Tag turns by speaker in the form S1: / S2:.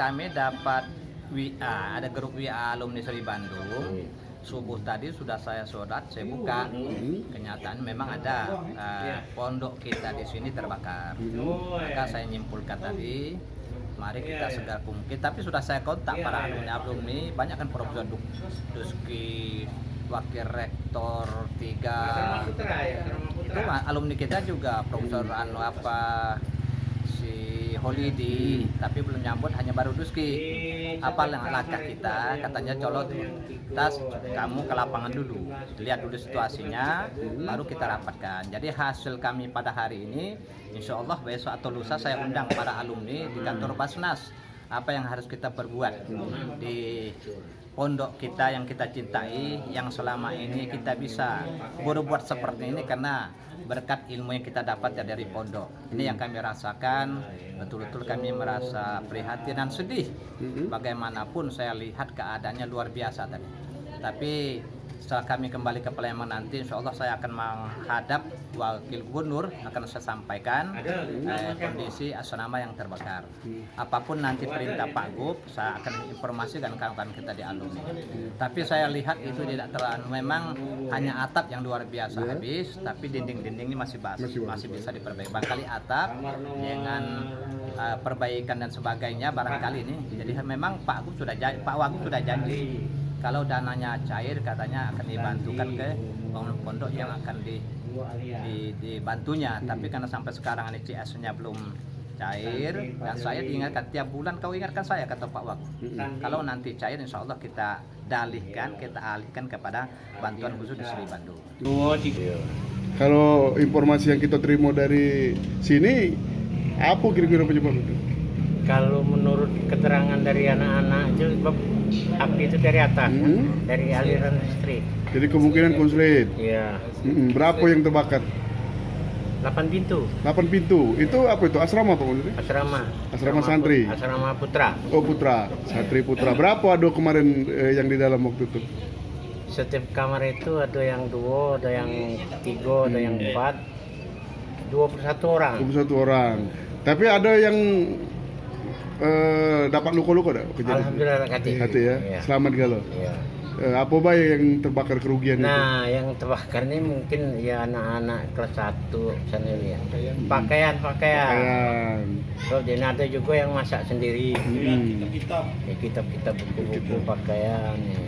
S1: Kami dapat WA, ada grup WA alumni Sri Bandung. Subuh tadi sudah saya sholat, saya buka. Kenyataan memang ada pondok kita di sini terbakar. Maka saya nyimpulkan tadi, mari kita segera kumpul. Tapi sudah saya kontak para alumni, banyak kan Profesor Duski, Wakil Rektor 3. Itu alumni kita juga Profesor Holidi, tapi belum nyambut, hanya baru Duski. Apa langkah kita? Katanya colot tas kamu ke lapangan dulu, lihat dulu situasinya, baru kita rapatkan. Jadi hasil kami pada hari ini, insya Allah besok atau lusa saya undang para alumni di kantor Basnas. Apa yang harus kita perbuat di pondok kita yang kita cintai, yang selama ini kita bisa berbuat seperti ini karena berkat ilmu yang kita dapat dari pondok. Ini yang kami rasakan, betul-betul kami merasa prihatin dan sedih. Bagaimanapun saya lihat keadaannya luar biasa tadi. Tapi setelah kami kembali ke Palembang nanti, insya Allah saya akan menghadap Wakil Gubernur, akan saya sampaikan kondisi asrama yang terbakar. Apapun nanti perintah Pak Gub, saya akan informasikan kawan-kawan kita di alumni. Tapi saya lihat itu tidak terlalu, memang hanya atap yang luar biasa habis, tapi dinding-dinding ini masih bisa diperbaiki. Barangkali atap dengan perbaikan dan sebagainya barangkali ini. Jadi memang Pak Wagub sudah janji. Kalau dananya cair katanya akan dibantukan ke pondok yang akan dibantunya. Tapi karena sampai sekarang ini CS-nya belum cair, dan saya diingatkan tiap bulan kau ingatkan saya, kata Pak Wagub. Kalau nanti cair insya Allah kita alihkan kepada bantuan khusus di Sri Bandung.
S2: Kalau informasi yang kita terima dari sini, apa kira-kira penyebab itu?
S3: Kalau menurut keterangan dari anak-anak itu sebab api itu dari atas, dari aliran listrik.
S2: Jadi kemungkinan konslet.
S3: Iya.
S2: Berapa yang terbakar?
S3: 8 pintu.
S2: 8 pintu. Itu apa itu? Asrama apa maksudnya? Asrama santri.
S3: Asrama putra.
S2: Oh putra, santri putra. Berapa ada kemarin yang di dalam waktu itu?
S3: Setiap kamar itu ada yang 2, ada yang 3, ada yang 4. 21 orang.
S2: 21 orang. Tapi ada yang dapat luka-luka dah?
S3: Alhamdulillah
S2: hati ya.
S3: Iya.
S2: Selamat galau.
S3: Iya.
S2: Apa baik yang terbakar kerugian itu?
S3: Nah, yang terbakar ini mungkin ya anak-anak kelas 1 sana ya. Pakaian. So, dan ada juga yang masak sendiri. Ya, kitab-kitab, buku-buku pakaian. Ya.